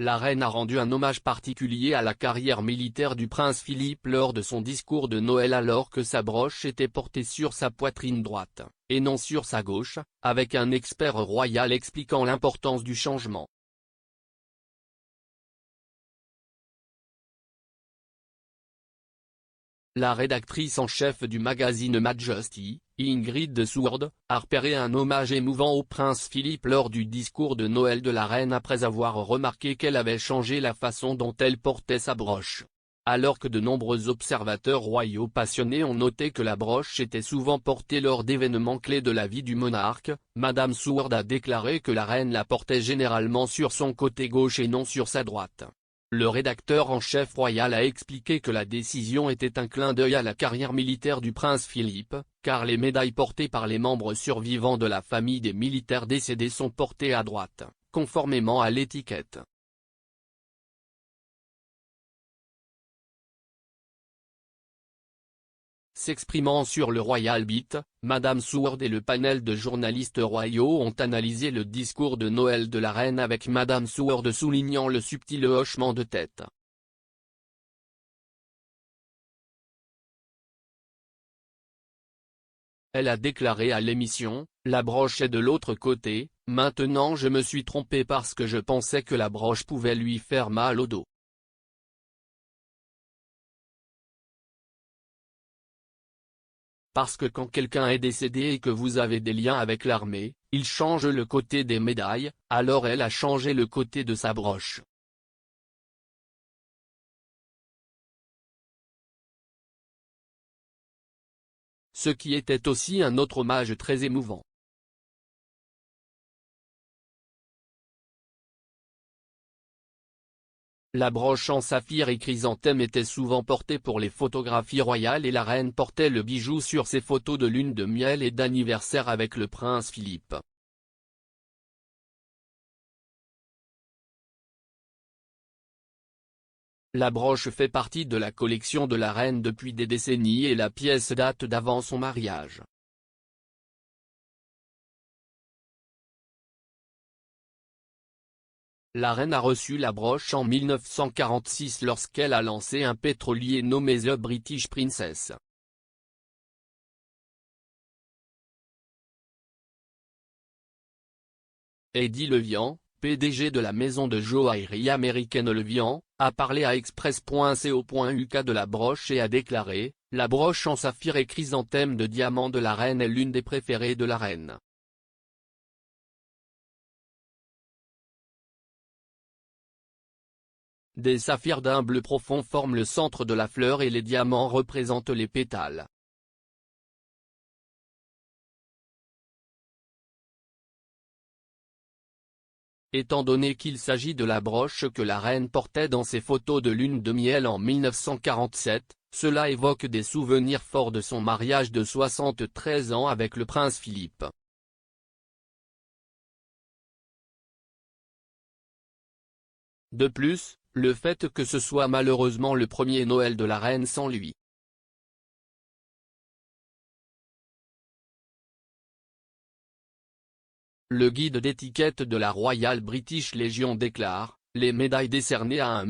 la reine a rendu un hommage particulier à la carrière militaire du prince Philippe lors de son discours de Noël alors que sa broche était portée sur sa poitrine droite, et non sur sa gauche, avec un expert royal expliquant l'importance du changement. La rédactrice en chef du magazine Majesty, Ingrid Seward, a repéré un hommage émouvant au prince Philippe lors du discours de Noël de la reine après avoir remarqué qu'elle avait changé la façon dont elle portait sa broche. Alors que de nombreux observateurs royaux passionnés ont noté que la broche était souvent portée lors d'événements clés de la vie du monarque, Madame Seward a déclaré que la reine la portait généralement sur son côté gauche et non sur sa droite. Le rédacteur en chef royal a expliqué que la décision était un clin d'œil à la carrière militaire du prince Philippe, car les médailles portées par les membres survivants de la famille des militaires décédés sont portées à droite, conformément à l'étiquette. S'exprimant sur le Royal Beat, Madame Seward et le panel de journalistes royaux ont analysé le discours de Noël de la reine avec Madame Seward soulignant le subtil hochement de tête. Elle a déclaré à l'émission, « La broche est de l'autre côté, maintenant je me suis trompée parce que je pensais que la broche pouvait lui faire mal au dos. » Parce que quand quelqu'un est décédé et que vous avez des liens avec l'armée, il change le côté des médailles, alors elle a changé le côté de sa broche. Ce qui était aussi un autre hommage très émouvant. La broche en saphir et chrysanthème était souvent portée pour les photographies royales et la reine portait le bijou sur ses photos de lune de miel et d'anniversaire avec le prince Philippe. La broche fait partie de la collection de la reine depuis des décennies et la pièce date d'avant son mariage. La reine a reçu la broche en 1946 lorsqu'elle a lancé un pétrolier nommé The British Princess. Eddie Levian, PDG de la maison de joaillerie américaine Levian, a parlé à Express.co.uk de la broche et a déclaré, « La broche en saphir et chrysanthème de diamant de la reine est l'une des préférées de la reine. Des saphirs d'un bleu profond forment le centre de la fleur et les diamants représentent les pétales. Étant donné qu'il s'agit de la broche que la reine portait dans ses photos de lune de miel en 1947, cela évoque des souvenirs forts de son mariage de 73 ans avec le prince Philippe. De plus, le fait que ce soit malheureusement le premier Noël de la reine sans lui. Le guide d'étiquette de la Royal British Legion déclare, « Les médailles décernées à un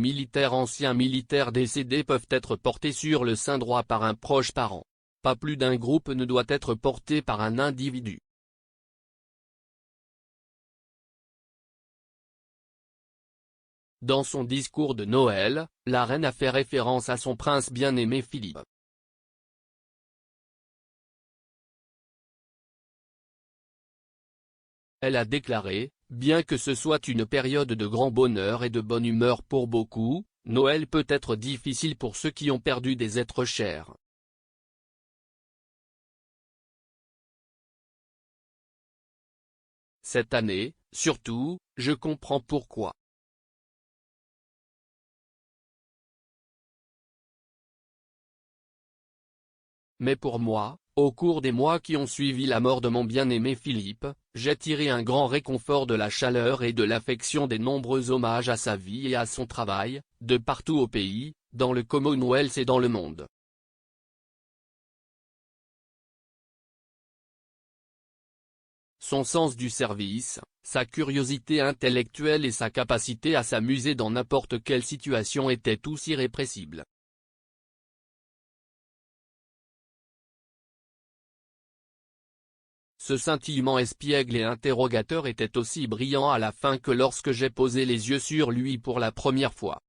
ancien militaire décédé peuvent être portées sur le sein droit par un proche parent. Pas plus d'un groupe ne doit être porté par un individu. » Dans son discours de Noël, la reine a fait référence à son prince bien-aimé Philippe. Elle a déclaré, « Bien que ce soit une période de grand bonheur et de bonne humeur pour beaucoup, Noël peut être difficile pour ceux qui ont perdu des êtres chers. Cette année, surtout, je comprends pourquoi. Mais pour moi, au cours des mois qui ont suivi la mort de mon bien-aimé Philippe, j'ai tiré un grand réconfort de la chaleur et de l'affection des nombreux hommages à sa vie et à son travail, de partout au pays, dans le Commonwealth et dans le monde. Son sens du service, sa curiosité intellectuelle et sa capacité à s'amuser dans n'importe quelle situation étaient tous irrépressibles. Ce scintillement espiègle et interrogateur était aussi brillant à la fin que lorsque j'ai posé les yeux sur lui pour la première fois.